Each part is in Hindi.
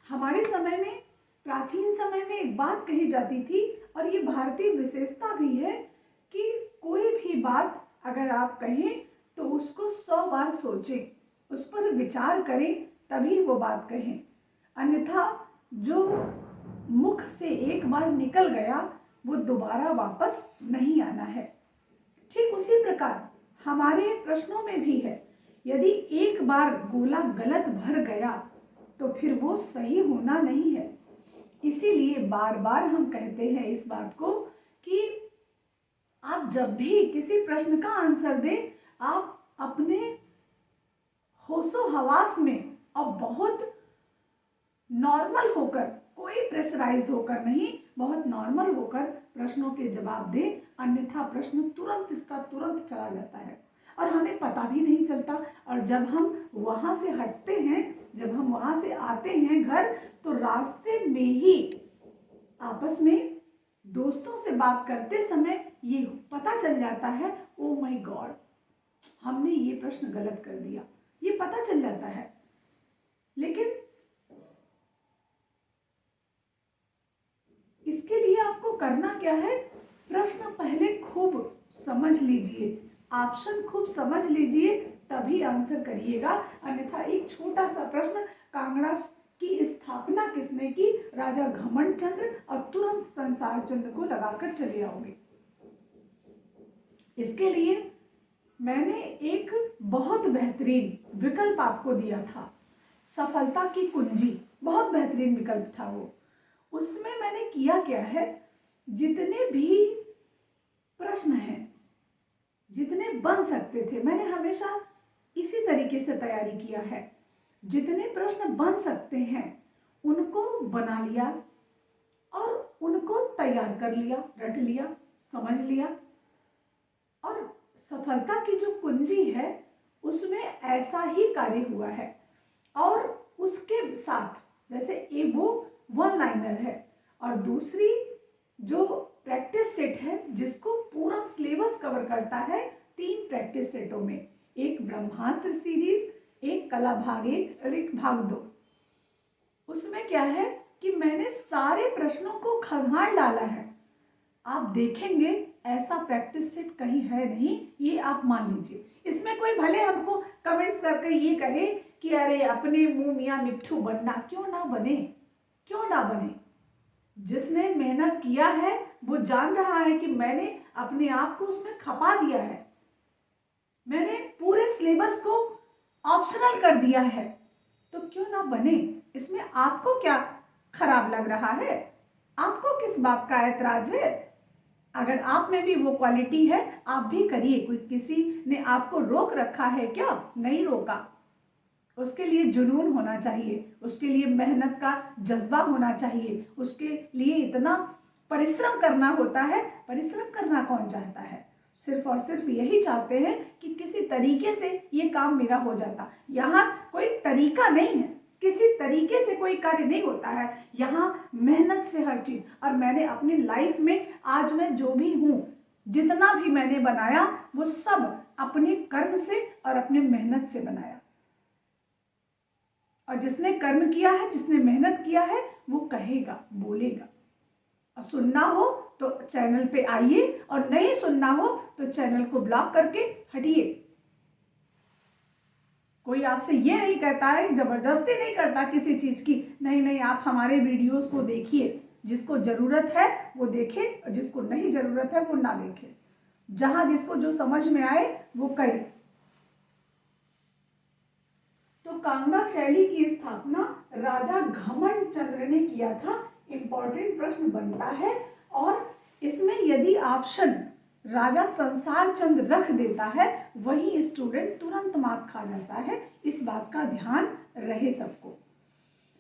हमारे समय में, प्राचीन समय में एक बात कही जाती थी, और ये भारतीय विशेषता भी है कि कोई भी बात अगर आप कहें तो उसको 100 बार सोचें, उस पर विचार करें, तभी वो बात कहें। अन्यथा जो मुख से एक बार निकल गया वो दोबारा वापस नहीं आना है। ठीक उसी प्रकार हमारे प्रश्नों में भी है, यदि एक बार गोला गलत भर गया तो फिर वो सही होना नहीं है। इसीलिए बार बार हम कहते हैं इस बात को कि आप जब भी किसी प्रश्न का आंसर दें, आप अपने होशो हवास में और बहुत नॉर्मल होकर, कोई प्रेशराइज होकर नहीं, बहुत नॉर्मल होकर प्रश्नों के जवाब दें, अन्यथा प्रश्न तुरंत इसका तुरंत चला जाता है और हमें पता भी नहीं चलता। और जब हम वहाँ से हटते हैं, जब हम वहाँ से आते हैं घर, तो रास्ते में ही आपस में दोस्तों से बात करते समय ये पता चल जाता है, ओ माय गॉड, हमने ये प्रश्न गलत कर दिया, ये पता चल जाता है। लेकिन इसके लिए आपको करना क्या है, प्रश्न पहले खूब समझ लीजिए, ऑप्शन खूब समझ लीजिए, तभी आंसर करिएगा। अन्यथा एक छोटा सा प्रश्न, कांगड़ा की स्थापना किसने की, राजा घमंड चंद्र, और तुरंत संसार चंद्र को लगाकर चले आओगे। इसके लिए मैंने एक बहुत बेहतरीन विकल्प आपको दिया था, सफलता की कुंजी, बहुत बेहतरीन विकल्प था वो। उसमें मैंने किया क्या है, जितने भी प्रश्न हैं, जितने बन सकते थे, मैंने हमेशा इसी तरीके से तैयारी किया है। जितने प्रश्न बन सकते हैं उनको बना लिया और उनको तैयार कर लिया, रट लिया, समझ लिया। और सफलता की जो कुंजी है उसमें ऐसा ही कार्य हुआ है। और उसके साथ जैसे वो वन लाइनर है, और दूसरी जो प्रैक्टिस सेट है जिसको पूरा सिलेबस कवर करता है 3 प्रैक्टिस सेटों में, एक ब्रह्मास्त्र सीरीज, एक कला भाग 1 और एक भाग 2। उसमें क्या है कि मैंने सारे प्रश्नों को खंगाल डाला है। आप देखेंगे ऐसा प्रैक्टिस सेट कहीं है नहीं, ये आप मान लीजिए। इसमें कोई भले हमको कमेंट्स करके ये कहे कि अरे अपने मुंह मियाँ मिट्ठू बनना, क्यों ना बने, क्यों ना बने। जिसने मेहनत किया है वो जान रहा है कि मैंने अपने आप को उसमें खपा दिया है, मैंने पूरे सिलेबस को ऑप्शनल कर दिया है, तो क्यों ना बने। इसमें आपको क्या खराब लग रहा है, आपको किस बात का ऐतराज है। अगर आप में भी वो क्वालिटी है आप भी करिए, कोई किसी ने आपको रोक रखा है क्या, नहीं रोका। उसके लिए जुनून होना चाहिए, उसके लिए मेहनत का जज्बा होना चाहिए, उसके लिए इतना परिश्रम करना होता है। परिश्रम करना कौन चाहता है, सिर्फ और सिर्फ यही चाहते हैं कि किसी तरीके से ये काम मेरा हो जाता। यहाँ कोई तरीका नहीं है, किसी तरीके से कोई कार्य नहीं होता है, यहाँ मेहनत से हर चीज। और मैंने अपनी लाइफ में आज मैं जो भी हूँ, जितना भी मैंने बनाया वो सब अपने कर्म से और अपने मेहनत से बनाया। और जिसने कर्म किया है, जिसने मेहनत किया है, वो कहेगा, बोलेगा। और सुनना हो तो चैनल पे आइए, और नहीं सुनना हो तो चैनल को ब्लॉक करके हटिए। कोई आपसे ये नहीं कहता है, जबरदस्ती नहीं करता किसी चीज की, नहीं नहीं आप हमारे वीडियोस को देखिए, जिसको जरूरत है वो देखे और जिसको नहीं जरूरत है वो ना देखे। जहां जिसको जो समझ में आए वो करे। तो कांगड़ा शैली की स्थापना राजा घमंड चंद्र ने किया था। इंपॉर्टेंट प्रश्न बनता है, और इसमें यदि ऑप्शन राजा संसार चंद्र रख देता है, वही स्टूडेंट तुरंत मार्क खा जाता है। इस बात का ध्यान रहे सबको।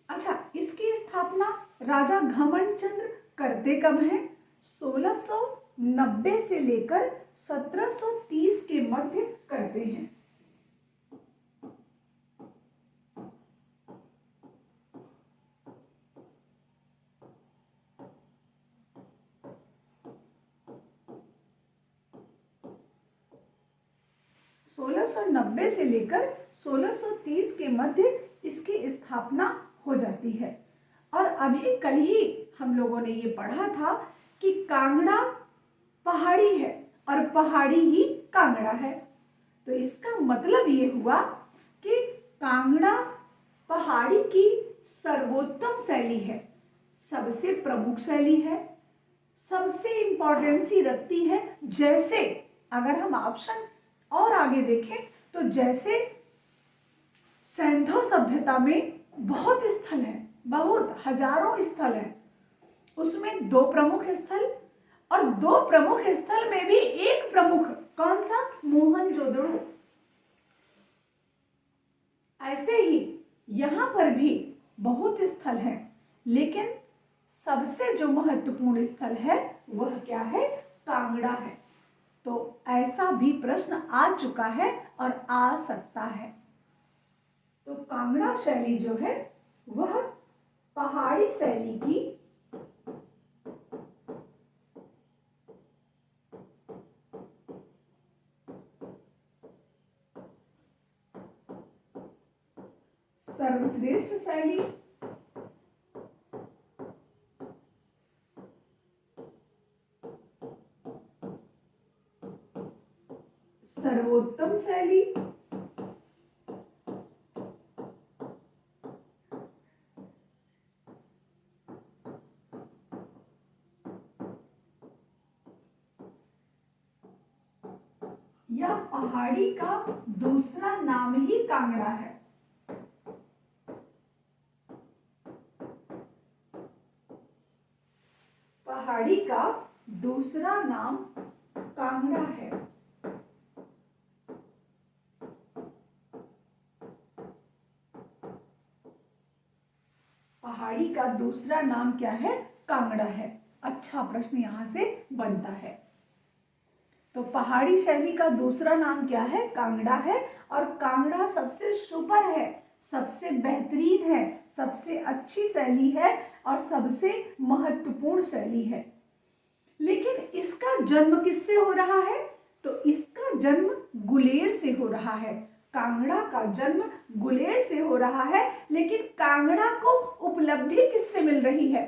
अच्छा, इसकी स्थापना राजा घमंड चंद्र करते कब है, 1690 से लेकर 1730 के मध्य करते हैं। 1690 से लेकर 1630 के मध्य इसकी स्थापना हो जाती है। अभी कल ही हम लोगों ने ये पढ़ा था कि कांगड़ा पहाड़ी है और पहाड़ी ही कांगड़ा है। तो इसका मतलब ये हुआ कि कांगड़ा पहाड़ी की सर्वोत्तम शैली है, सबसे प्रमुख शैली है, सबसे इंपॉर्टेंसी रखती है। जैसे अगर हम ऑप्शन और आगे देखें तो जैसे सिंधु सभ्यता में बहुत स्थल है, बहुत हजारों स्थल है, उसमें 2 प्रमुख स्थल, और 2 प्रमुख स्थल में भी एक प्रमुख कौन सा, मोहनजोदड़ो। ऐसे ही यहां पर भी बहुत स्थल हैं, लेकिन सबसे जो महत्वपूर्ण स्थल है वह क्या है, कांगड़ा है। तो ऐसा भी प्रश्न आ चुका है और आ सकता है। तो कांगड़ा शैली जो है वह पहाड़ी शैली की सर्वश्रेष्ठ शैली, सर्वोत्तम शैली, या पहाड़ी का दूसरा नाम ही कांगड़ा है। पहाड़ी का दूसरा नाम कांगड़ा है। पहाड़ी का दूसरा नाम क्या है, कांगड़ा है। अच्छा प्रश्न यहां से बनता है। तो पहाड़ी शैली का दूसरा नाम क्या है, कांगड़ा है, और कांगड़ा सबसे सुपर है, सबसे बेहतरीन है, सबसे अच्छी शैली है और सबसे महत्वपूर्ण शैली है। लेकिन इसका जन्म किससे हो रहा है, तो इसका जन्म गुलेर से हो रहा है। कांगड़ा का जन्म गुलेर से हो रहा है, लेकिन कांगड़ा को उपलब्धि किससे मिल रही है,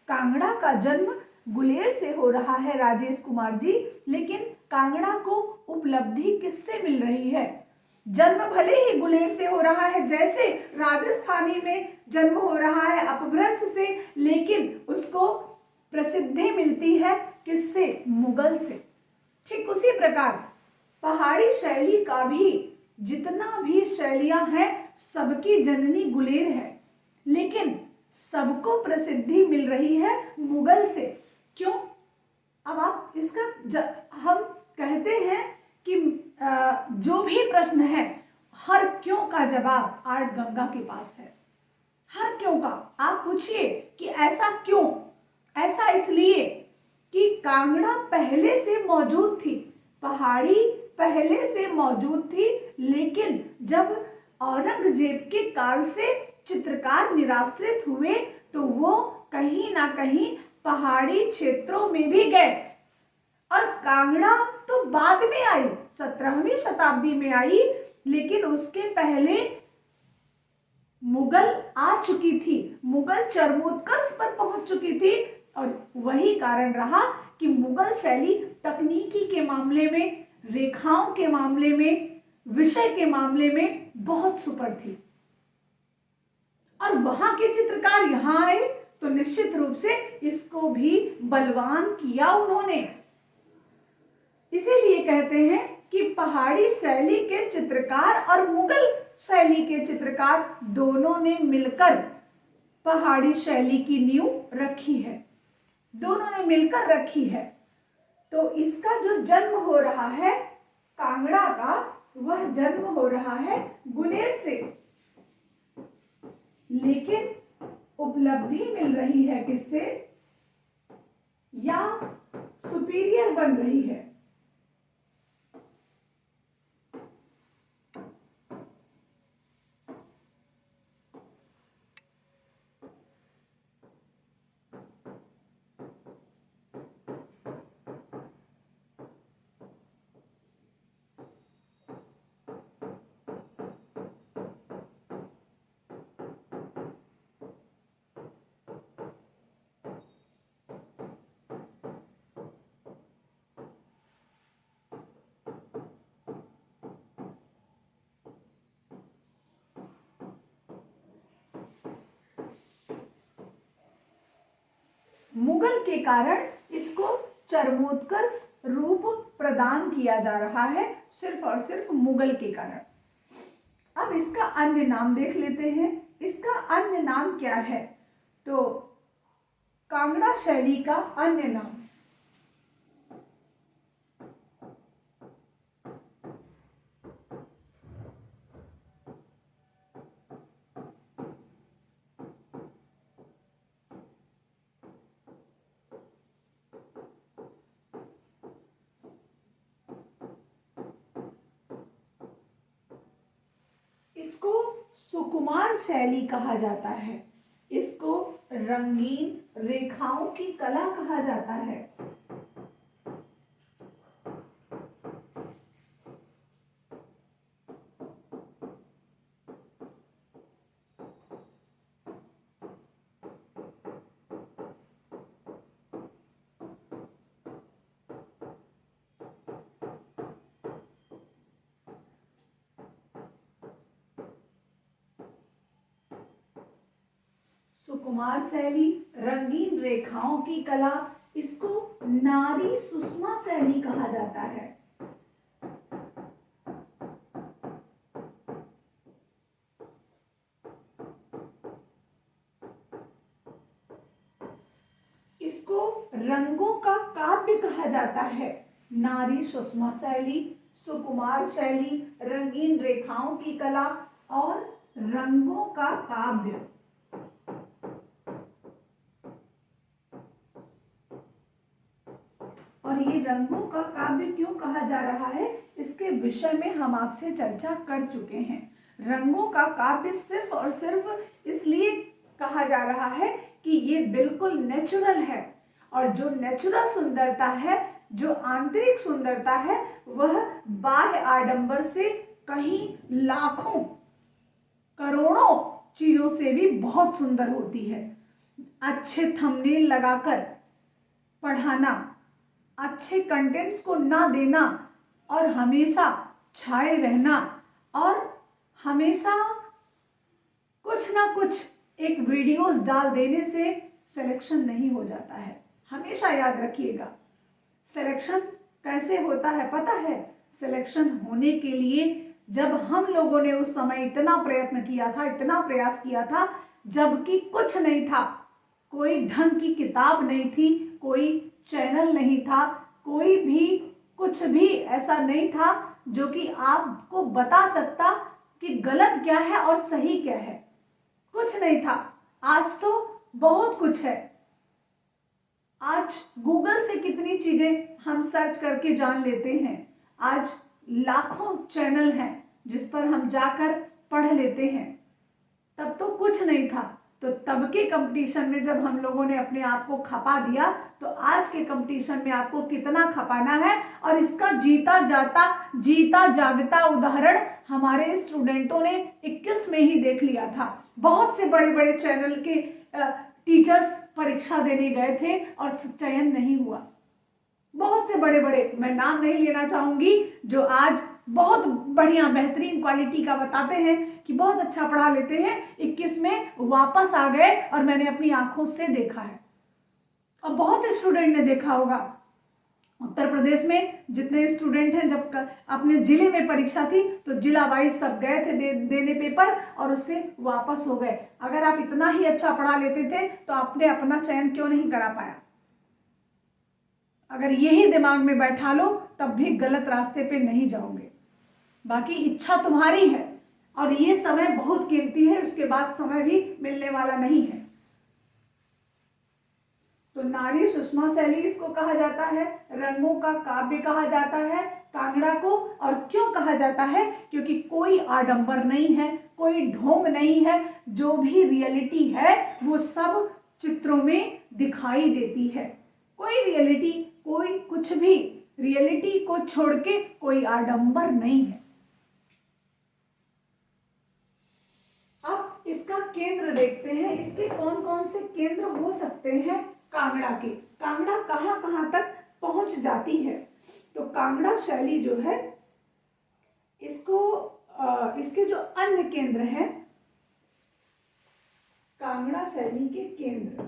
कांगड़ा का जन्म गुलेर से हो रहा है राजेश कुमार जी, लेकिन कांगड़ा को उपलब्धि किससे मिल रही है, जन्म भले ही गुलेर से हो रहा है, जैसे राजस्थानी में जन्म हो रहा है अपभ्रंश से, लेकिन उसको प्रसिद्धि मिलती है किससे, मुगल से। ठीक उसी प्रकार पहाड़ी शैली का भी जितना भी शैलियां हैं सबकी जननी गुलेर है, लेकिन सबको प्रसिद्धि मिल रही है मुगल से। क्यों, अब आप इसका हम कहते हैं कि जो भी प्रश्न है हर क्यों का जवाब आर्ट गंगा के पास है। हर क्यों का आप पूछिए कि ऐसा क्यों, ऐसा इसलिए कि कांगड़ा पहले से मौजूद थी, पहाड़ी पहले से मौजूद थी, लेकिन जब औरंगजेब के काल से चित्रकार निराश्रित हुए तो वो कहीं ना कहीं पहाड़ी क्षेत्रों में भी गए, और कांगड़ा तो बाद में आई, 17वीं शताब्दी में आई, लेकिन उसके पहले मुगल आ चुकी थी, मुगल चरमोत्कर्ष पर पहुंच चुकी थी, और वही कारण रहा कि मुगल शैली तकनीकी के मामले में, रेखाओं के मामले में, विषय के मामले में बहुत सुपर थी। और वहां के चित्रकार यहां आए तो निश्चित रूप से इसको भी बलवान किया उन्होंने। इसीलिए कहते हैं कि पहाड़ी शैली के चित्रकार और मुगल शैली के चित्रकार दोनों ने मिलकर पहाड़ी शैली की नींव रखी है, दोनों ने मिलकर रखी है। तो इसका जो जन्म हो रहा है कांगड़ा का, वह जन्म हो रहा है गुलेर से, लेकिन उपलब्धि मिल रही है किससे, या सुपीरियर बन रही है, मुगल के कारण इसको चरमोत्कर्ष रूप प्रदान किया जा रहा है, सिर्फ और सिर्फ मुगल के कारण। अब इसका अन्य नाम देख लेते हैं। इसका अन्य नाम क्या है? तो कांगड़ा शैली का अन्य नाम इसको सुकुमार शैली कहा जाता है। इसको रंगीन रेखाओं की कला कहा जाता है। सुकुमार शैली, रंगीन रेखाओं की कला, इसको नारी सुषमा शैली कहा जाता है। इसको रंगों का काव्य कहा जाता है। नारी सुषमा शैली, सुकुमार शैली, रंगीन रेखाओं की कला और रंगों का काव्य। और ये रंगों का काव्य क्यों कहा जा रहा है, इसके विषय में हम आपसे चर्चा कर चुके हैं। रंगों का काव्य सिर्फ और सिर्फ इसलिए कहा जा रहा है कि ये बिल्कुल नेचुरल है, और जो नेचुरल सुंदरता है, जो आंतरिक सुंदरता है, वह बाह्य आडंबर से कहीं लाखों करोड़ों चीजों से भी बहुत सुंदर होती है। अच्छे थंबनेल लगाकर पढ़ाना, अच्छे कंटेंट्स को ना देना और हमेशा छाए रहना और हमेशा कुछ ना कुछ एक वीडियोस डाल देने से सिलेक्शन नहीं हो जाता है। हमेशा याद रखिएगा, सिलेक्शन कैसे होता है पता है? सिलेक्शन होने के लिए जब हम लोगों ने उस समय इतना प्रयत्न किया था, इतना प्रयास किया था, जबकि कुछ नहीं था, कोई ढंग की किताब नहीं थी, कोई चैनल नहीं था, कोई भी कुछ भी ऐसा नहीं था जो कि आपको बता सकता कि गलत क्या है और सही क्या है। कुछ नहीं था। आज तो बहुत कुछ है। आज गूगल से कितनी चीजें हम सर्च करके जान लेते हैं। आज लाखों चैनल हैं जिस पर हम जाकर पढ़ लेते हैं। तब तो कुछ नहीं था। तो तब के कंपटीशन में जब हम लोगों ने अपने आप को खपा दिया, तो आज के कंपटीशन में आपको कितना खपाना है। और इसका जीता जागता उदाहरण हमारे स्टूडेंटों ने 21 में ही देख लिया था। बहुत से बड़े बड़े चैनल के टीचर्स परीक्षा देने गए थे और चयन नहीं हुआ। बहुत से बड़े बड़े, मैं नाम नहीं लेना चाहूंगी, जो आज बहुत बढ़िया बेहतरीन क्वालिटी का बताते हैं कि बहुत अच्छा पढ़ा लेते हैं, 21 में वापस आ गए और मैंने अपनी आंखों से देखा है। और बहुत स्टूडेंट ने देखा होगा। उत्तर प्रदेश में जितने स्टूडेंट हैं, जब अपने जिले में परीक्षा थी तो जिला वाइज सब गए थे देने पेपर और उससे वापस हो गए। अगर आप इतना ही अच्छा पढ़ा लेते थे तो आपने अपना चयन क्यों नहीं करा पाया? अगर यही दिमाग में बैठा लो तब भी गलत रास्ते पे नहीं जाओगे। बाकी इच्छा तुम्हारी है और ये समय बहुत कीमती है, उसके बाद समय भी मिलने वाला नहीं है। तो नारी सुषमा शैली इसको कहा जाता है, रंगों का काव्य कहा जाता है कांगड़ा को। और क्यों कहा जाता है? क्योंकि कोई आडंबर नहीं है, कोई ढोंग नहीं है, जो भी रियलिटी है वो सब चित्रों में दिखाई देती है। कोई रियलिटी, कोई कुछ भी, रियलिटी को छोड़ के कोई आडंबर नहीं है। अब इसका केंद्र देखते हैं, इसके कौन कौन से केंद्र हो सकते हैं कांगड़ा के। कांगड़ा कहां कहां तक पहुंच जाती है? तो कांगड़ा शैली जो है, इसको इसके जो अन्य केंद्र हैं, कांगड़ा शैली के केंद्र,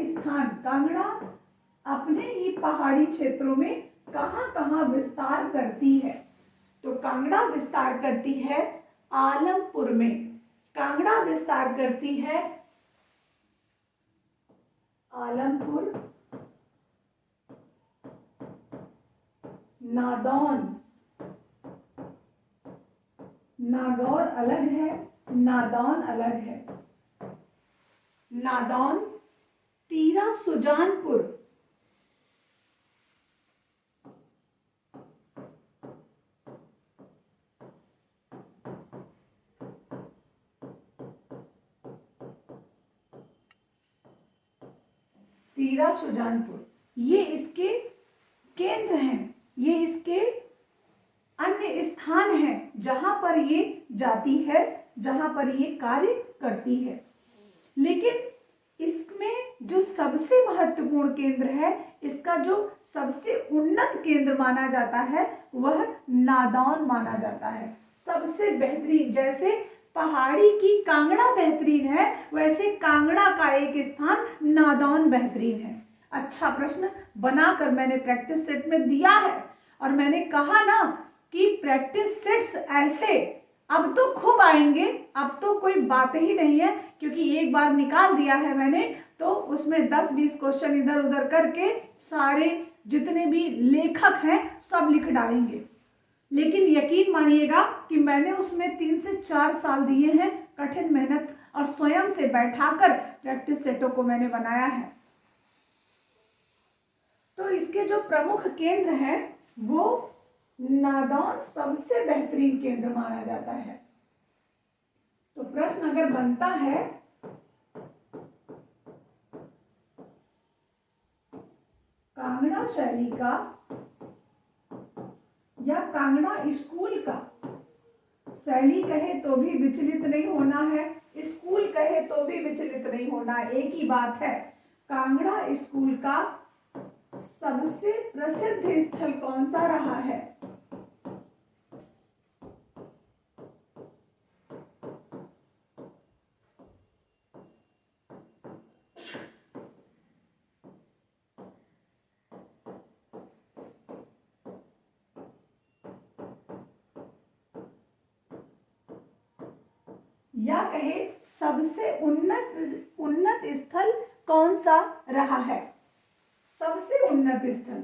स्थान कांगड़ा अपने ही पहाड़ी क्षेत्रों में कहाँ कहाँ विस्तार करती है? तो कांगड़ा विस्तार करती है आलमपुर में। कांगड़ा विस्तार करती है आलमपुर, नादौन, नागौर अलग है, नादौन अलग है। नादौन, तीरा सुजानपुर, तीरा सुजानपुर, ये इसके केंद्र हैं, ये इसके अन्य स्थान हैं जहां पर ये जाती है, जहां पर ये कार्य करती है। लेकिन इसमें जो सबसे महत्वपूर्ण केंद्र है, इसका जो सबसे उन्नत केंद्र माना जाता है, वह नादौन माना जाता है। सबसे बेहतरीन, जैसे पहाड़ी की कांगड़ा बेहतरीन है, वैसे कांगड़ा का एक स्थान नादौन बेहतरीन है। अच्छा प्रश्न बनाकर मैंने प्रैक्टिस सेट में दिया है, और मैंने कहा ना कि प्रैक्टिस सेट्स ऐसे अब तो खूब आएंगे, अब तो कोई बात ही नहीं है, क्योंकि एक बार निकाल दिया है मैंने, तो उसमें 10-20 क्वेश्चन इधर उधर करके सारे जितने भी लेखक हैं सब लिख डालेंगे। लेकिन यकीन मानिएगा कि मैंने उसमें 3 से 4 साल दिए हैं कठिन मेहनत, और स्वयं से बैठाकर प्रैक्टिस सेटों को मैंने बनाया है। तो इसके जो प्रमुख केंद्र हैं वो नादौन सबसे बेहतरीन केंद्र माना जाता है। तो प्रश्न अगर बनता है कांगड़ा शैली का या कांगड़ा स्कूल का, शैली कहे तो भी विचलित नहीं होना है, स्कूल कहे तो भी विचलित नहीं होना, एक ही बात है। कांगड़ा स्कूल का सबसे प्रसिद्ध स्थल कौन सा रहा है? या कहे सबसे उन्नत स्थल कौन सा रहा है? सबसे उन्नत स्थल,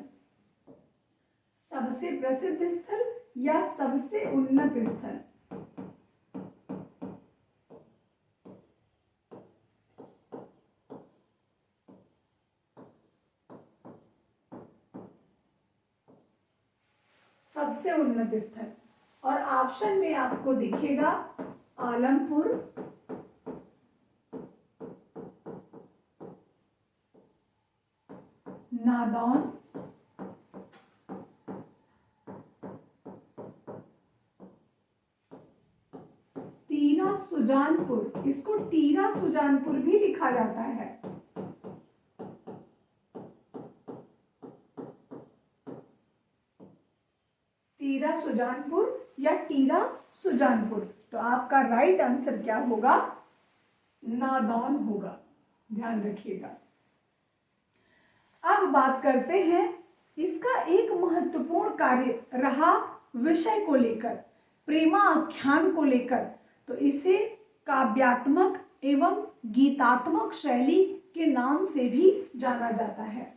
सबसे प्रसिद्ध स्थल या सबसे उन्नत स्थल? सबसे उन्नत स्थल। और ऑप्शन में आपको दिखेगा आलमपुर, नादौन, तीरा सुजानपुर। इसको टीरा सुजानपुर भी लिखा जाता है। तीरा सुजानपुर या टीरा सुजानपुर। तो आपका राइट आंसर क्या होगा? नादौन होगा, ध्यान रखिएगा। अब बात करते हैं इसका एक महत्वपूर्ण कार्य रहा विषय को लेकर, प्रेमाख्यान को लेकर। तो इसे काव्यात्मक एवं गीतात्मक शैली के नाम से भी जाना जाता है।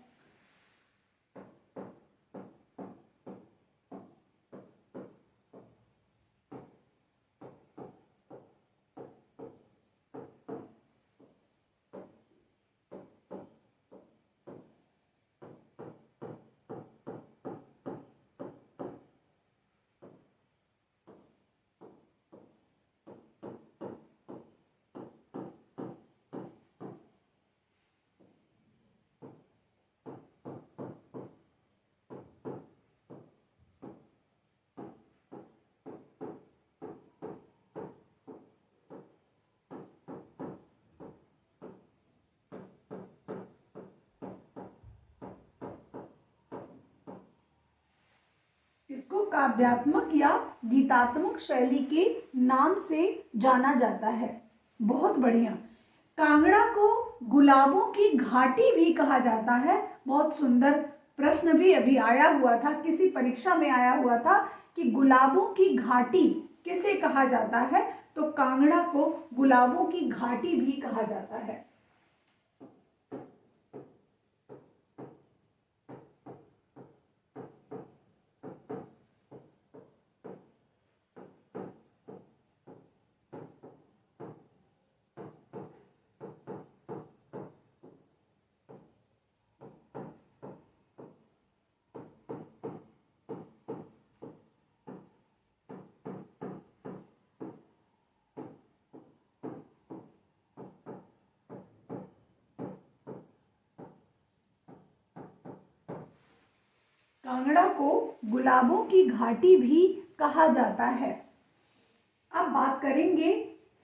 इसको काव्यात्मक या गीतात्मक शैली के नाम से जाना जाता है। बहुत बढ़िया। कांगड़ा को गुलाबों की घाटी भी कहा जाता है। बहुत सुंदर प्रश्न भी अभी आया हुआ था, किसी परीक्षा में आया हुआ था कि गुलाबों की घाटी किसे कहा जाता है, तो कांगड़ा को गुलाबों की घाटी भी कहा जाता है। कांगड़ा को गुलाबों की घाटी भी कहा जाता है। अब बात करेंगे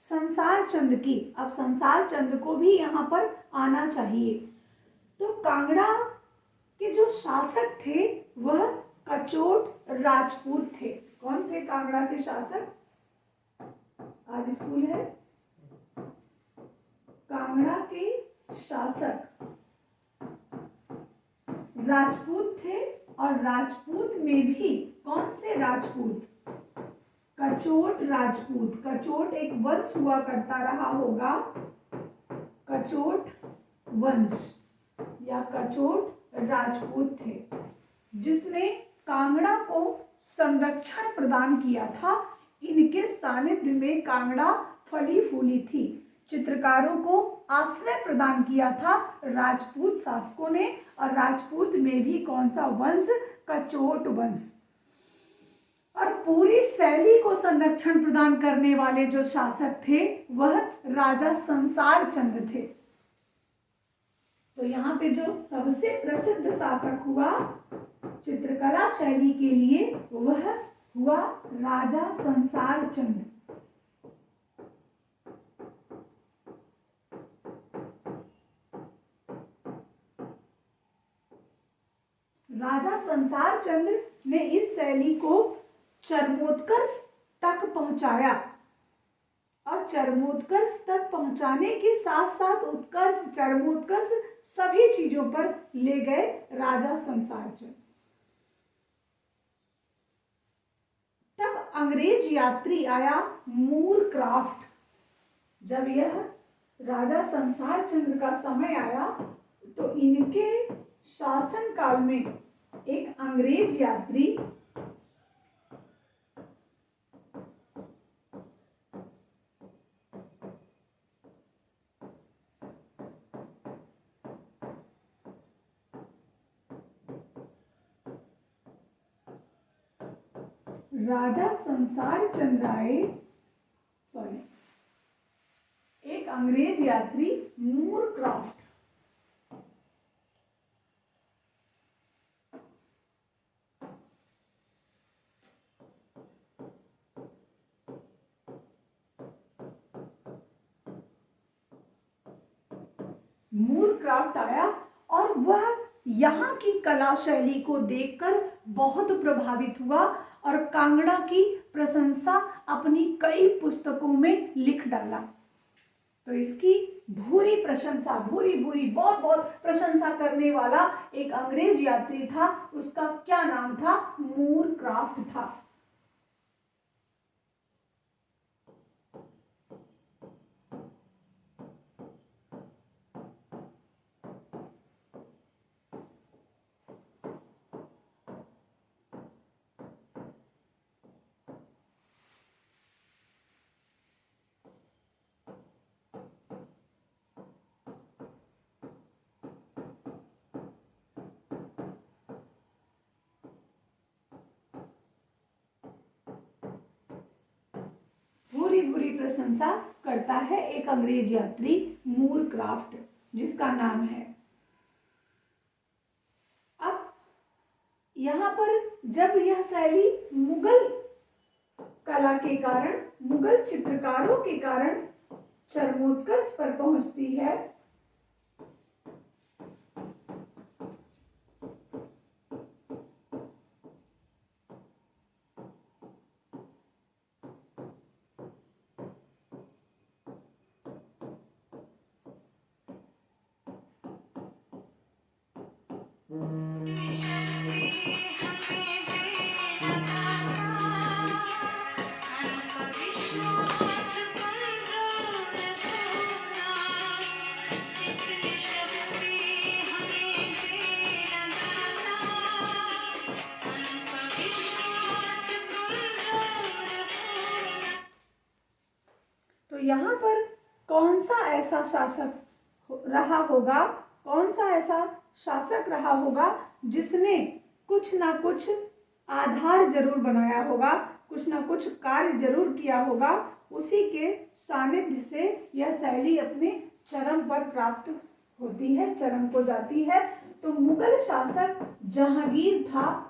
संसार चंद की। अब संसार चंद को भी यहाँ पर आना चाहिए। तो कांगड़ा के जो शासक थे वह कचोट राजपूत थे। कौन थे कांगड़ा के शासक? आज स्कूल है। कांगड़ा के शासक राजपूत थे, और राजपूत में भी कौन से राजपूत? कचोट राजपूत। कचोट एक वंश हुआ करता रहा होगा, कचोट वंश या कचोट राजपूत थे, जिसने कांगड़ा को संरक्षण प्रदान किया था। इनके सानिध्य में कांगड़ा फली फूली थी। चित्रकारों को आश्रय प्रदान किया था राजपूत शासकों ने, और राजपूत में भी कौन सा वंश? कचोट वंश। और पूरी शैली को संरक्षण प्रदान करने वाले जो शासक थे वह राजा संसार चंद थे। तो यहाँ पे जो सबसे प्रसिद्ध शासक हुआ चित्रकला शैली के लिए वह हुआ राजा संसार चंद। राजा संसार चंद ने इस शैली को चरमोत्कर्ष तक पहुंचाया, और चरमोत्कर्ष तक पहुंचाने के साथ साथ उत्कर्ष, चरमोत्कर्ष सभी चीजों पर ले गए राजा संसार चंद। तब अंग्रेज यात्री आया मूरक्राफ्ट। जब यह राजा संसार चंद का समय आया तो इनके शासन काल में एक अंग्रेज यात्री राजा संसार चंद राय, एक अंग्रेज यात्री मूरक्राफ्ट आया, और वह यहाँ की कला शैली को देखकर बहुत प्रभावित हुआ, और कांगड़ा की प्रशंसा अपनी कई पुस्तकों में लिख डाला। तो इसकी भूरी प्रशंसा, भूरी बहुत बहुत प्रशंसा करने वाला एक अंग्रेज यात्री था। उसका क्या नाम था? मूरक्राफ्ट था। बुरी प्रशंसा करता है एक अंग्रेज यात्री मूरक्राफ्ट, जिसका नाम है। अब यहाँ पर जब यह शैली मुगल कला के कारण, मुगल चित्रकारों के कारण चरमोत्कर्ष पर पहुंचती है, तो यहाँ पर कौन सा ऐसा शासक रहा होगा, कौन सा ऐसा शासक रहा होगा जिसने कुछ ना कुछ आधार जरूर बनाया होगा, कुछ ना कुछ कार्य जरूर किया होगा, उसी के सानिध्य से यह शैली अपने चरम पर प्राप्त होती है, चरम को जाती है। तो मुगल शासक जहांगीर था।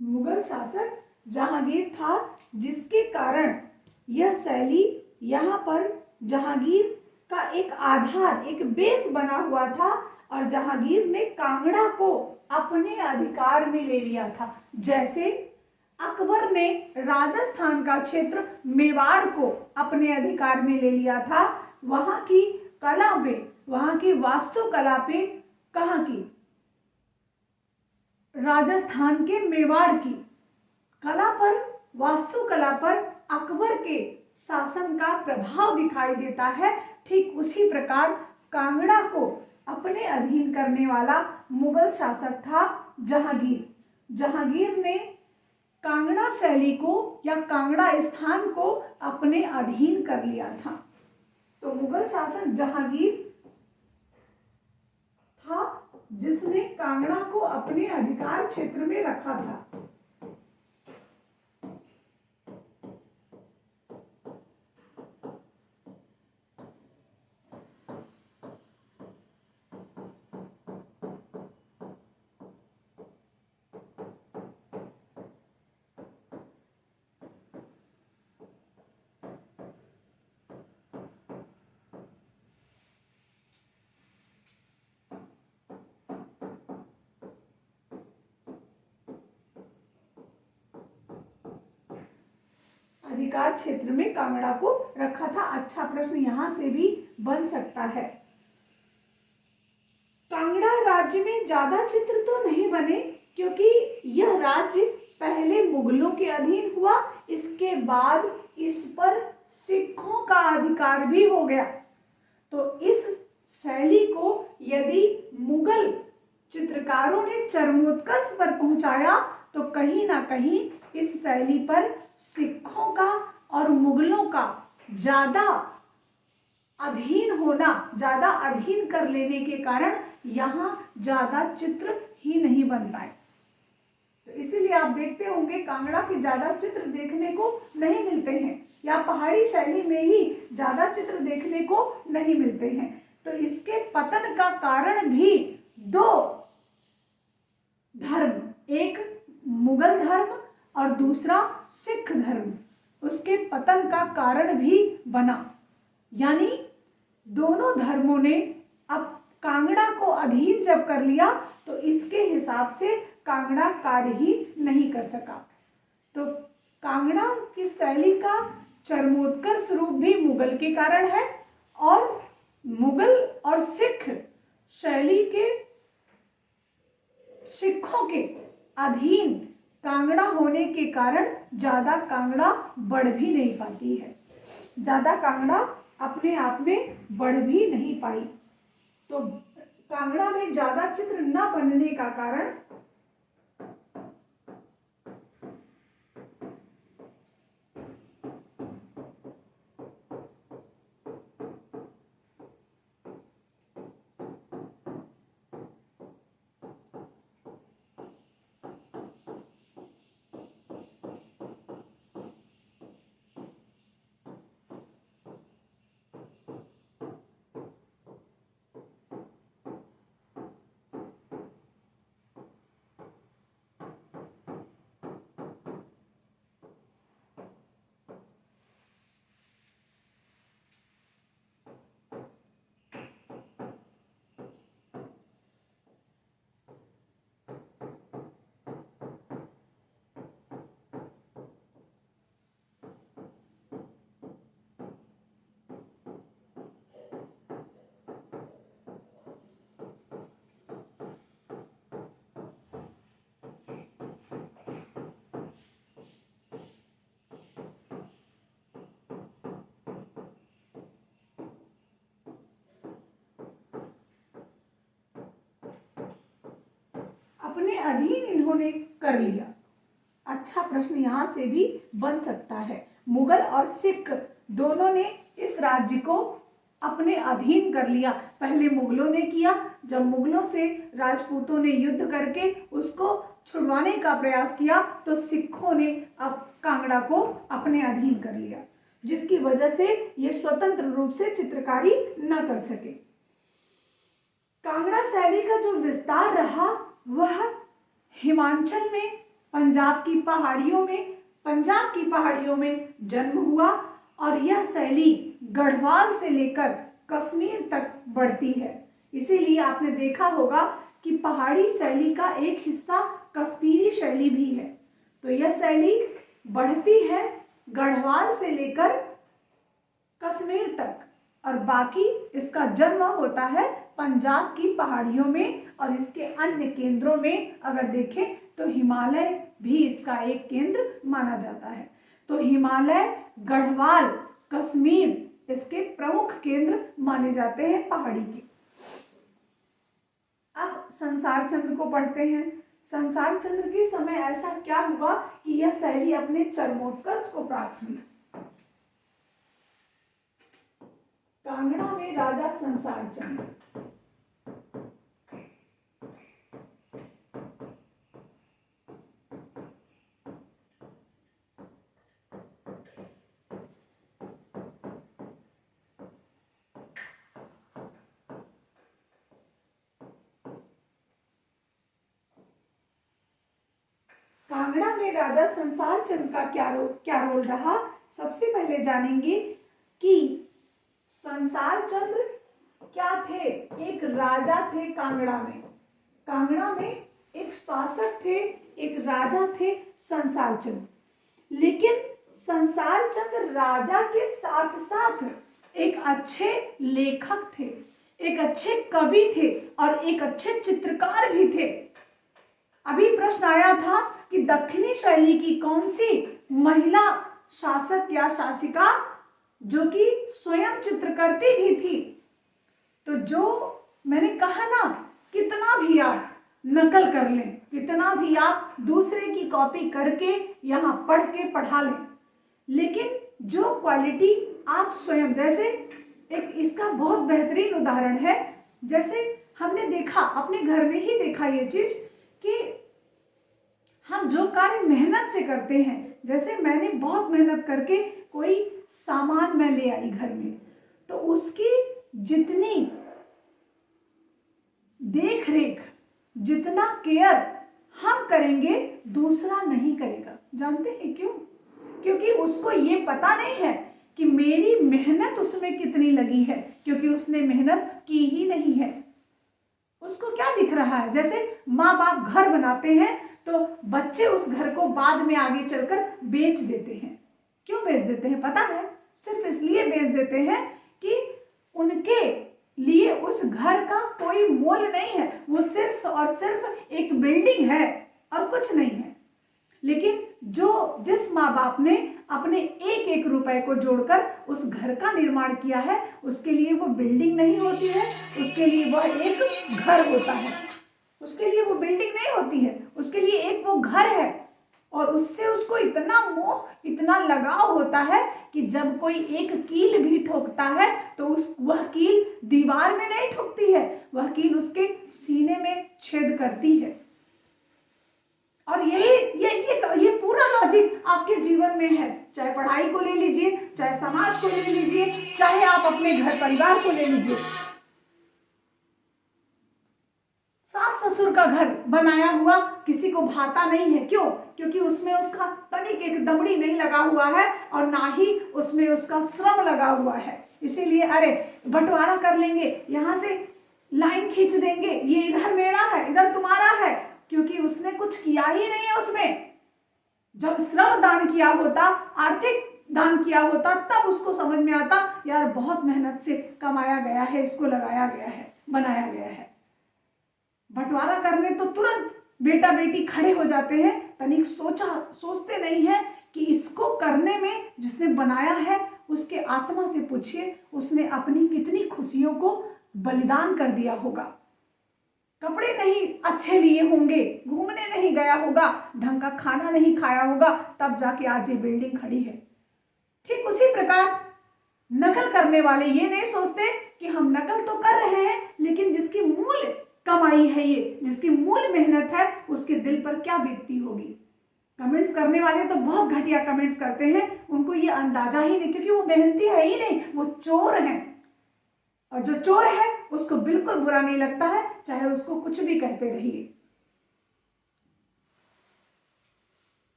मुगल शासक जहांगीर था, जिसके कारण यह शैली यहाँ पर जहांगीर का एक आधार, एक बेस बना हुआ था और जहांगीर ने कांगड़ा को अपने अधिकार में ले लिया था। जैसे अकबर ने राजस्थान का क्षेत्र मेवाड़ को अपने अधिकार में ले लिया था, वहां की कला पे, वहां की वास्तुकला पे, कहाँ की, राजस्थान के मेवाड़ की कला पर, वास्तुकला पर अकबर के शासन का प्रभाव दिखाई देता है। ठीक उसी प्रकार कांगड़ा को अपने अधीन करने वाला मुगल शासक था जहांगीर। जहांगीर ने कांगड़ा शैली को या कांगड़ा स्थान को अपने अधीन कर लिया था। तो मुगल शासक जहांगीर था जिसने कांगड़ा को अपने अधिकार क्षेत्र में रखा था। अधिकार क्षेत्र में कांगड़ा को रखा था। अच्छा प्रश्न यहां से भी बन सकता है। कांगड़ा राज्य में ज्यादा चित्र तो नहीं बने, क्योंकि यह राज्य पहले मुगलों के अधीन हुआ, इसके बाद इस पर सिखों का अधिकार भी हो गया। तो इस शैली को यदि मुगल चित्रकारों ने चरमोत्कर्ष पर पहुंचाया, तो कहीं ना कहीं इस शैली पर सिखों का और मुगलों का ज्यादा अधीन होना, ज्यादा अधीन कर लेने के कारण यहाँ ज्यादा चित्र ही नहीं बन पाए। तो इसीलिए आप देखते होंगे कांगड़ा के ज्यादा चित्र देखने को नहीं मिलते हैं, या पहाड़ी शैली में ही ज्यादा चित्र देखने को नहीं मिलते हैं। तो इसके पतन का कारण भी दो धर्म, एक मुगल धर्म और दूसरा सिख धर्म, उसके पतन का कारण भी बना। यानी दोनों धर्मों ने अब कांगड़ा को अधीन जब कर लिया, तो इसके हिसाब से कांगड़ा कार्य ही नहीं कर सका। तो कांगड़ा की शैली का चरमोत्कर्ष रूप भी मुगल के कारण है, और मुगल और सिख शैली के सिखों के अधीन कांगड़ा होने के कारण ज्यादा कांगड़ा बढ़ भी नहीं पाती है, ज्यादा कांगड़ा अपने आप में बढ़ भी नहीं पाई। तो कांगड़ा में ज्यादा चित्र न बनने का कारण अपने अधीन इन्होंने कर लिया? अच्छा प्रश्न यहाँ से भी बन सकता है। मुगल और सिख दोनों ने इस राज्य को अपने अधीन कर लिया। पहले मुगलों ने किया, जब मुगलों से राजपूतों ने युद्ध करके उसको छुड़वाने का प्रयास किया तो सिखों ने अब कांगड़ा को अपने अधीन कर लिया, जिसकी वजह से ये स्वतंत्र रूप से चित्रकारी न कर सके। कांगड़ा शैली का जो विस्तार रहा वह हिमाचल में, पंजाब की पहाड़ियों में जन्म हुआ और यह शैली गढ़वाल से लेकर कश्मीर तक बढ़ती है। इसीलिए आपने देखा होगा कि पहाड़ी शैली का एक हिस्सा कश्मीरी शैली भी है। तो यह शैली बढ़ती है गढ़वाल से लेकर कश्मीर तक और बाकी इसका जन्म होता है पंजाब की पहाड़ियों में और इसके अन्य केंद्रों में अगर देखें तो हिमालय भी इसका एक केंद्र माना जाता है। तो हिमालय, गढ़वाल, कश्मीर इसके प्रमुख केंद्र माने जाते हैं पहाड़ी के। अब संसार चंद्र को पढ़ते हैं। संसार चंद्र के समय ऐसा क्या हुआ कि यह शैली अपने चरमोत्कर्ष को प्राप्त हुई। कांगड़ा में राजा संसार चंद्र। कांगड़ा में राजा संसार चंद्र का क्या रोल रहा, सबसे पहले जानेंगे कि संसार चंद्र क्या थे। एक राजा थे कांगड़ा में। कांगड़ा में एक शासक थे, एक राजा थे संसार चंद्र। लेकिन संसार चंद्र राजा के साथ साथ एक अच्छे लेखक थे, एक अच्छे कवि थे और एक अच्छे चित्रकार भी थे। अभी प्रश्न आया था कि दक्षिणी शैली की कौन सी महिला शासक या शासिका जो कि स्वयं चित्रकर्ती भी थी। तो जो मैंने कहा ना, कितना भी आप नकल कर लें, कितना भी आप दूसरे की कॉपी करके यहाँ पढ़ के पढ़ा लें, लेकिन जो क्वालिटी आप स्वयं, जैसे एक इसका बहुत बेहतरीन उदाहरण है, जैसे हमने देखा अपने घर में ही देखा ये चीज कि हम जो कार्य मेहनत से करते हैं, जैसे मैंने बहुत मेहनत करके कोई सामान मैं ले आई घर में, तो उसकी जितनी देख रेख, जितना केयर हम करेंगे दूसरा नहीं करेगा। जानते हैं क्यों? क्योंकि उसको ये पता नहीं है कि मेरी मेहनत उसमें कितनी लगी है, क्योंकि उसने मेहनत की ही नहीं है। उसको क्या दिख रहा है? जैसे माँ बाप घर बनाते हैं तो बच्चे उस घर को बाद में आगे चलकर बेच देते हैं। क्यों बेच देते हैं पता है? सिर्फ इसलिए बेच देते हैं कि उनके लिए उस घर का कोई मोल नहीं है, वो सिर्फ और सिर्फ एक बिल्डिंग है और कुछ नहीं है। लेकिन जिस माँ बाप ने अपने एक एक रुपए को जोड़कर उस घर का निर्माण किया है, उसके लिए वो बिल्डिंग नहीं होती है, उसके लिए वह एक घर होता है। उसके लिए वो बिल्डिंग नहीं होती है, उसके लिए एक वो घर है और उससे उसको इतना मोह, इतना लगाव होता है कि जब कोई एक कील भी ठोकता है तो वह कील दीवार में नहीं ठोकती है, वह कील उसके सीने में छेद करती है। और ये पूरा लॉजिक आपके जीवन में है, चाहे पढ़ाई को ले लीजिए, चाहे समाज को ले लीजिए, चाहे आप अपने घर परिवार को ले लीजिए। सास ससुर का घर बनाया हुआ किसी को भाता नहीं है। क्यों? क्योंकि उसमें उसका तनिक एक दमड़ी नहीं लगा हुआ है और ना ही उसमें उसका श्रम लगा हुआ है। इसीलिए अरे बंटवारा कर लेंगे, यहाँ से लाइन खींच देंगे, ये इधर मेरा है, इधर तुम्हारा है, क्योंकि उसने कुछ किया ही नहीं है उसमें। जब श्रम दान किया होता, आर्थिक दान किया होता, तब उसको समझ में आता यार बहुत मेहनत से कमाया गया है, इसको लगाया गया है, बनाया गया है। बंटवारा करने तो तुरंत बेटा बेटी खड़े हो जाते हैं, तनिक सोचते नहीं है कि इसको करने में जिसने बनाया है उसके आत्मा से पूछिए उसने अपनी कितनी खुशियों को बलिदान कर दिया होगा। कपड़े नहीं अच्छे लिए होंगे, घूमने नहीं गया होगा, ढंग का खाना नहीं खाया होगा, तब जाके आज ये बिल्डिंग खड़ी है। ठीक उसी प्रकार नकल करने वाले ये नहीं सोचते कि हम नकल तो कर रहे हैं, लेकिन जिसकी मूल कमाई है, ये जिसकी मूल मेहनत है, उसके दिल पर क्या बीतती होगी। कमेंट्स करने वाले तो बहुत घटिया कमेंट्स करते हैं, उनको ये अंदाजा ही नहीं, क्योंकि वो मेहनती है ही नहीं, वो चोर हैं। और जो चोर है उसको बिल्कुल बुरा नहीं लगता है, चाहे उसको कुछ भी कहते रहिए।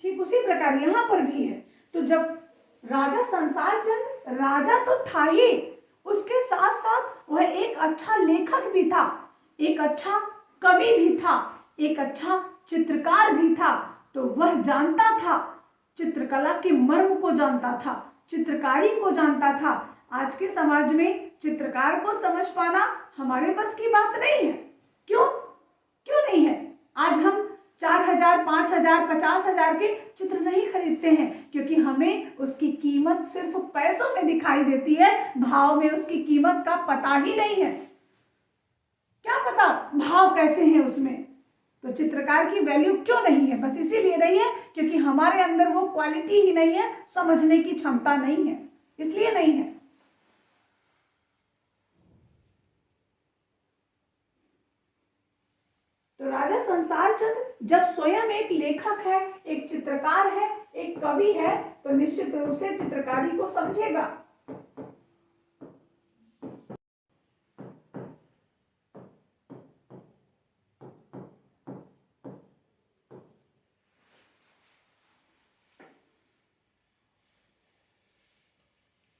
ठीक उसी प्रकार यहां पर भी है। तो जब राजा संसार चंद राजा तो था ही, उसके साथ साथ वह एक अच्छा लेखक भी था, एक अच्छा कवि भी था, एक अच्छा चित्रकार भी था। तो वह जानता था, चित्रकला के मर्म को जानता था, चित्रकारी को जानता था। आज के समाज में चित्रकार को समझ पाना हमारे बस की बात नहीं है। क्यों क्यों नहीं है? आज हम 4,000, 5,000, 50,000 के चित्र नहीं खरीदते हैं, क्योंकि हमें उसकी कीमत सिर्फ पैसों में दिखाई देती है, भाव में उसकी कीमत का पता ही नहीं है। क्या पता भाव कैसे हैं उसमें। तो चित्रकार की वैल्यू क्यों नहीं है? बस इसीलिए नहीं है क्योंकि हमारे अंदर वो क्वालिटी ही नहीं है, समझने की क्षमता नहीं है, इसलिए नहीं है। तो राजा संसार चंद जब स्वयं एक लेखक है, एक चित्रकार है, एक कवि है, तो निश्चित रूप से चित्रकारी को समझेगा।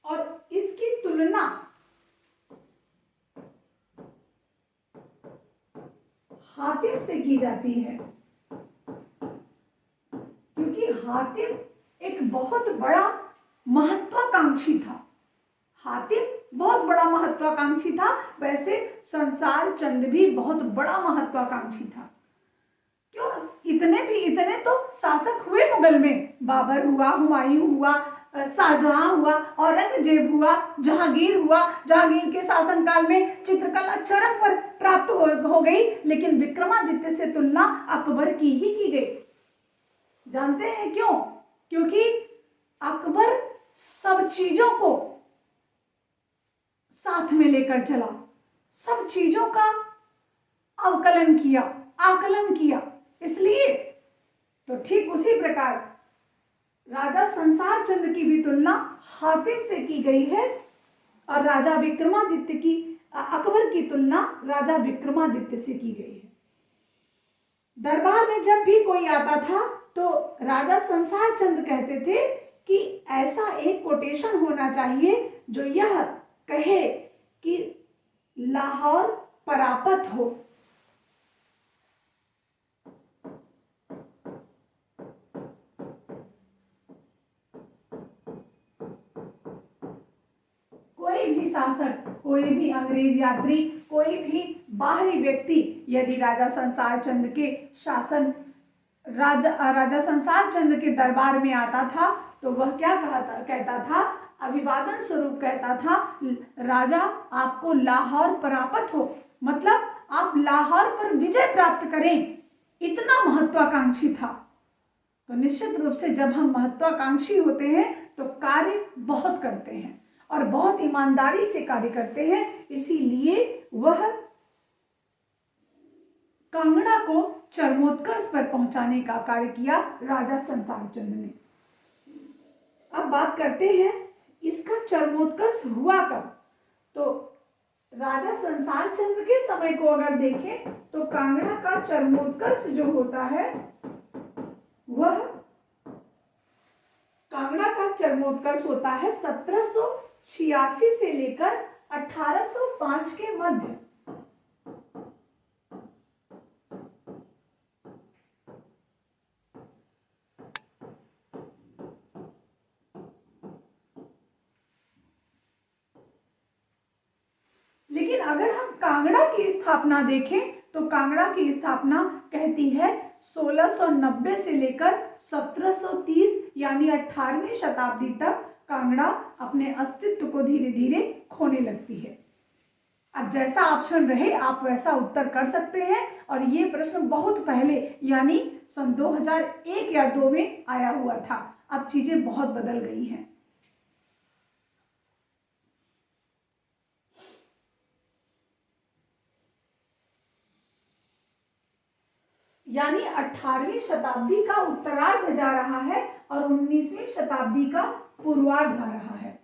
और इसकी तुलना हातिम से की जाती है, क्योंकि हातिम एक बहुत बड़ा महत्वाकांक्षी था। हातिम बहुत बड़ा महत्वाकांक्षी था, वैसे संसार चंद भी बहुत बड़ा महत्वाकांक्षी था। क्यों? इतने तो शासक हुए मुगल में, बाबर हुआ, हुमायूं हुआ, शाहजहां हुआ, औरंगजेब हुआ, जहांगीर हुआ। जहांगीर के शासनकाल में चित्रकला चरम पर प्राप्त हो गई, लेकिन विक्रमादित्य से तुलना अकबर की ही की गई। जानते हैं क्यों? क्योंकि अकबर सब चीजों को साथ में लेकर चला, सब चीजों का अवकलन किया, आकलन किया, इसलिए। तो ठीक उसी प्रकार राजा संसार चंद की भी तुलना हातिम से की गई है, और राजा विक्रमादित्य की, अकबर की तुलना राजा विक्रमादित्य से की गई है। दरबार में जब भी कोई आता था तो राजा संसार चंद कहते थे कि ऐसा एक कोटेशन होना चाहिए जो यह कहे कि लाहौर परापत हो। कोई भी शासक, कोई भी अंग्रेज यात्री, कोई भी बाहरी व्यक्ति यदि राजा संसार चंद के शासन, राजा संसार चंद के दरबार में आता था तो वह क्या कहता था? अभिवादन स्वरूप कहता था, राजा आपको लाहौर परापत हो, मतलब आप लाहौर पर विजय प्राप्त करें, इतना महत्वाकांक्षी था। तो निश्चित रूप से जब हम महत्वाकांक्षी होते हैं तो कार्य बहुत करते हैं और बहुत ईमानदारी से कार्य करते हैं, इसीलिए वह कांगड़ा को चरमोत्कर्ष पर पहुंचाने का कार्य किया राजा संसार चंद ने। अब बात करते हैं इसका चरमोत्कर्ष हुआ कब। तो राजा संसार चंद्र के समय को अगर देखें तो कांगड़ा का चरमोत्कर्ष जो होता है वह, कांगड़ा का चरमोत्कर्ष होता है 1786 से लेकर 1805 के मध्य। लेकिन अगर हम कांगड़ा की स्थापना देखें तो कांगड़ा की स्थापना कहती है 1690 से लेकर 1730 यानी 18वीं शताब्दी तक कांगड़ा अपने अस्तित्व को धीरे धीरे खोने लगती है। अब जैसा ऑप्शन रहे आप वैसा उत्तर कर सकते हैं। और ये प्रश्न बहुत पहले यानी सन 2001 या 2 में आया हुआ था। अब चीजें बहुत बदल गई हैं। यानी 18वीं शताब्दी का उत्तरार्ध जा रहा है और 19वीं शताब्दी का पूर्वार्ध आ रहा है।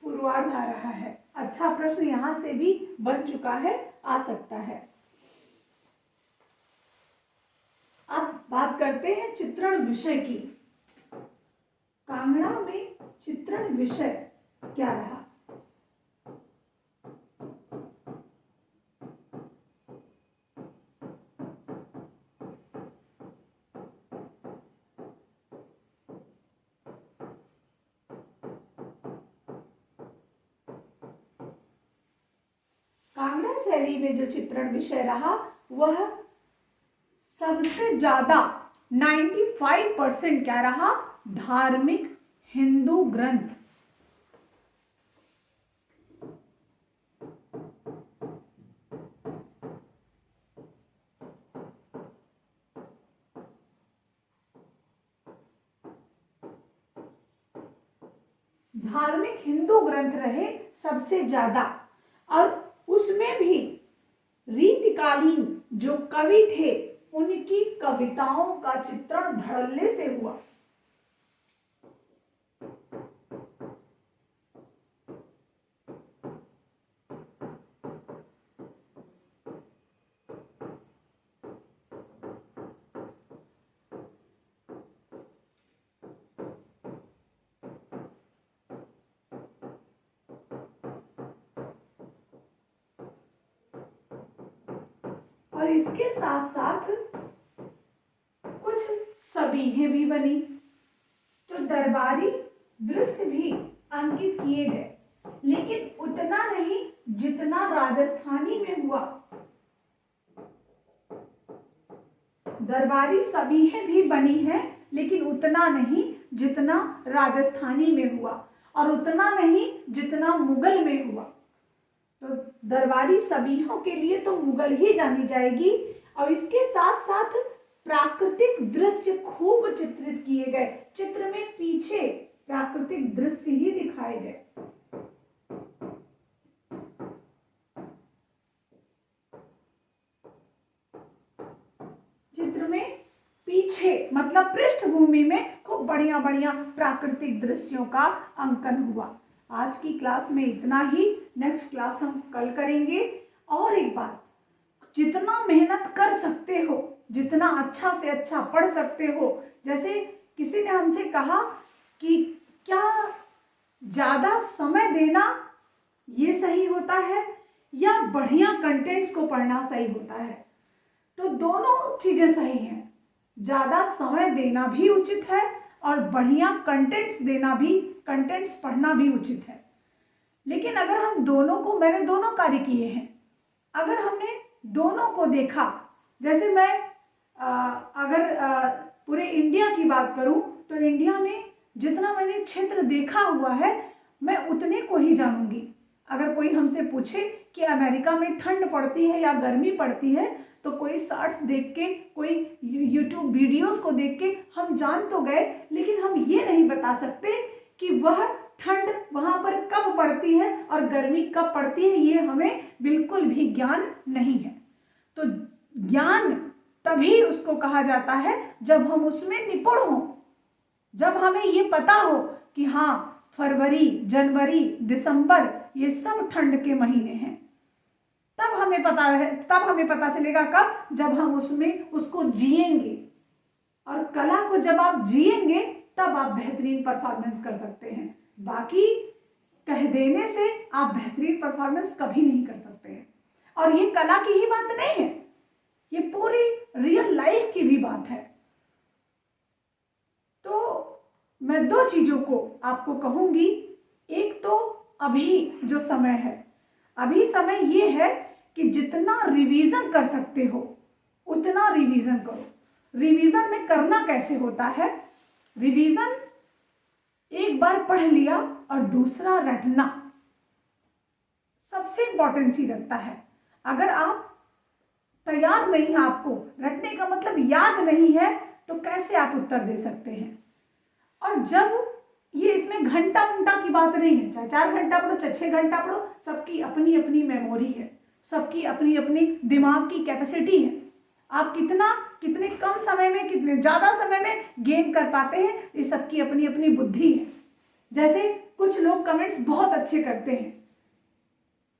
पूर्वार्ध आ रहा है। अच्छा प्रश्न यहां से भी बन चुका है, आ सकता है। अब बात करते हैं चित्रण विषय की। कांगड़ा में चित्रण विषय क्या रहा? कांगड़ा शैली में जो चित्रण विषय रहा वह सबसे ज्यादा 95% क्या रहा? धार्मिक हिंदू ग्रंथ। धार्मिक हिंदू ग्रंथ रहे सबसे ज्यादा। और उसमें भी रीतिकालीन जो कवि थे उनकी कविताओं का चित्रण धड़ल्ले से हुआ। और इसके साथ साथ कुछ सबीहें भी बनी, तो दरबारी दृश्य भी अंकित किए गए, लेकिन उतना नहीं जितना राजस्थानी में हुआ। दरबारी सबीहें भी बनी हैं, लेकिन उतना नहीं जितना राजस्थानी में हुआ, और उतना नहीं जितना मुगल में हुआ। तो दरबारी सबीहों के लिए तो मुगल ही जानी जाएगी। और इसके साथ साथ प्राकृतिक दृश्य खूब चित्रित किए गए। चित्र में पीछे प्राकृतिक दृश्य ही दिखाए गए। चित्र में पीछे मतलब पृष्ठभूमि में खूब बढ़िया बढ़िया प्राकृतिक दृश्यों का अंकन हुआ। आज की क्लास में इतना ही। नेक्स्ट क्लास हम कल करेंगे। और एक बात, जितना मेहनत कर सकते हो, जितना अच्छा से अच्छा पढ़ सकते हो। जैसे किसी ने हमसे कहा कि क्या ज़्यादा समय देना ये सही होता है या बढ़िया कंटेंट्स को पढ़ना सही होता है? तो दोनों चीज़ें सही हैं। ज़्यादा समय देना भी उचित है और बढ़िया कंटेंट्स देना भी, कंटेंट्स पढ़ना भी उचित है। लेकिन अगर हम दोनों को, मैंने दोनों कार्य किए हैं, अगर हमने दोनों को देखा, जैसे मैं अगर पूरे इंडिया की बात करूं तो इंडिया में जितना मैंने क्षेत्र देखा हुआ है मैं उतने को ही जानूंगी। अगर कोई हमसे पूछे कि अमेरिका में ठंड पड़ती है या गर्मी पड़ती है, तो कोई शॉर्ट्स देख के, कोई यूट्यूब वीडियोस को देख के हम जान तो गए, लेकिन हम ये नहीं बता सकते कि वह ठंड वहाँ पर कब पड़ती है और गर्मी कब पड़ती है। ये हमें बिल्कुल भी ज्ञान नहीं है। तो ज्ञान तभी उसको कहा जाता है जब हम उसमें निपुण हों, जब हमें ये पता हो कि हाँ फरवरी, जनवरी, दिसंबर ये सब ठंड के महीने हैं, तब हमें पता चलेगा कब, जब हम उसमें उसको जिएंगे। और कला को जब आप जिएंगे तब आप बेहतरीन परफॉर्मेंस कर सकते हैं। बाकी कह देने से आप बेहतरीन परफॉर्मेंस कभी नहीं कर सकते हैं। और ये कला की ही बात नहीं है, ये पूरी रियल लाइफ की भी बात है। तो मैं दो चीजों को आपको कहूंगी। एक तो अभी जो समय है, अभी समय ये है कि जितना रिवीजन कर सकते हो उतना रिवीजन करो। रिवीजन में करना कैसे होता है? रिवीजन एक बार पढ़ लिया और दूसरा रटना सबसे इंपॉर्टेंट चीज रखता है। अगर आप तैयार नहीं है, आपको रटने का मतलब याद नहीं है, तो कैसे आप उत्तर दे सकते हैं? और जब ये इसमें घंटा उंटा की बात नहीं है, चाहे 4 घंटा पढ़ो चाहे 6 घंटा पढ़ो, सबकी अपनी अपनी मेमोरी है, सबकी अपनी अपनी दिमाग की कैपेसिटी है। आप कितने कम समय में कितने ज़्यादा समय में गेन कर पाते हैं, ये सबकी अपनी अपनी बुद्धि है। जैसे कुछ लोग कमेंट्स बहुत अच्छे करते हैं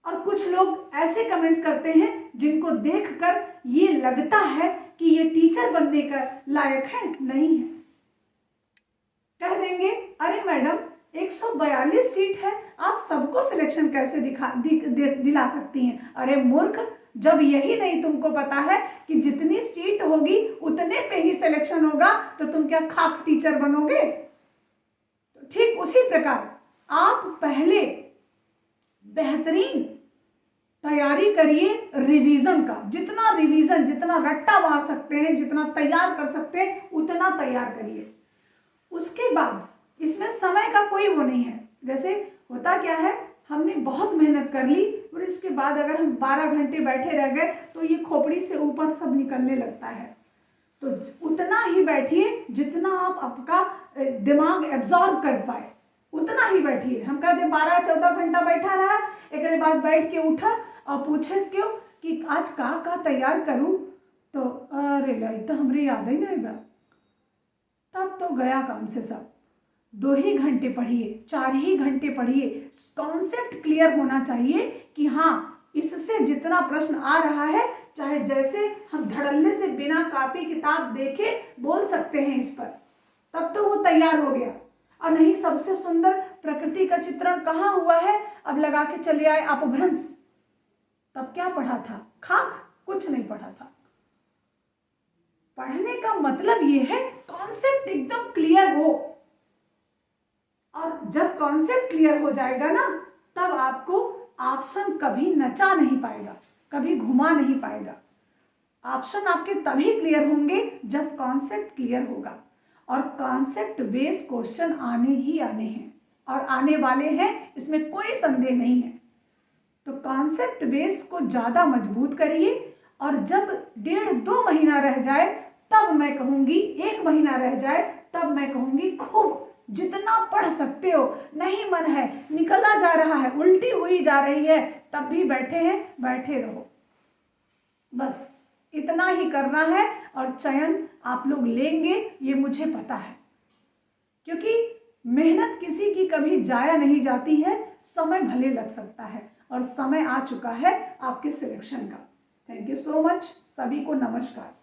और कुछ लोग ऐसे कमेंट्स करते हैं जिनको देखकर ये लगता है कि ये टीचर बनने का लायक है, नहीं है। कह देंगे अरे मैडम 142 सीट है, आप सबको सिलेक्शन कैसे दिला सकती हैं? अरे मूर्ख, जब यही नहीं तुमको पता है कि जितनी सीट होगी उतने पे ही सिलेक्शन होगा, तो तुम क्या खाक टीचर बनोगे? तो ठीक उसी प्रकार आप पहले बेहतरीन तैयारी करिए रिवीजन का। जितना रिवीजन, जितना रट्टा मार सकते हैं, जितना तैयार कर सकते हैं, उतना तैयार करिए। उसके बाद इसमें समय का कोई वो नहीं है। जैसे होता क्या है, हमने बहुत मेहनत कर ली और इसके बाद अगर हम 12 घंटे बैठे रह गए तो ये खोपड़ी से ऊपर सब निकलने लगता है। तो उतना ही बैठिए जितना आप आपका दिमाग एब्जॉर्ब कर पाए, उतना ही बैठिए। हम कहते 12-14 घंटा बैठा रहा, एक बाद बैठ के उठा और पूछे क्यों कि आज का तैयार करूं, तो अरे लाई तो हमरे याद ही नहीं बा, तब तो गया काम से सब। 2 ही घंटे पढ़िए, 4 ही घंटे पढ़िए, कॉन्सेप्ट क्लियर होना चाहिए कि हाँ इससे जितना प्रश्न आ रहा है, चाहे जैसे हम धड़ल्ले से बिना कॉपी किताब देखे बोल सकते हैं इस पर, तब तो वो तैयार हो गया। और नहीं सबसे सुंदर प्रकृति का चित्रण कहाँ हुआ है, अब लगा के चले आए अपभ्रंश, तब क्या पढ़ा था? खाक, कुछ नहीं पढ़ा था। पढ़ने का मतलब ये है कॉन्सेप्ट एकदम क्लियर हो, और जब कॉन्सेप्ट क्लियर हो जाएगा ना, तब आपको ऑप्शन कभी नचा नहीं पाएगा, कभी घुमा नहीं पाएगा। ऑप्शन आपके तभी क्लियर होंगे जब कॉन्सेप्ट क्लियर होगा, और कॉन्सेप्ट बेस्ड क्वेश्चन आने ही आने हैं और आने वाले हैं, इसमें कोई संदेह नहीं है। तो कॉन्सेप्ट बेस को ज़्यादा मजबूत करिए, और जब 1.5-2 महीना रह जाए तब मैं कहूँगी, 1 महीना रह जाए तब मैं कहूँगी खूब जितना पढ़ सकते हो। नहीं मन है, निकला जा रहा है, उल्टी हुई जा रही है, तब भी बैठे हैं, बैठे रहो। बस इतना ही करना है, और चयन आप लोग लेंगे ये मुझे पता है, क्योंकि मेहनत किसी की कभी जाया नहीं जाती है। समय भले लग सकता है, और समय आ चुका है आपके सिलेक्शन का। थैंक यू सो मच, सभी को नमस्कार।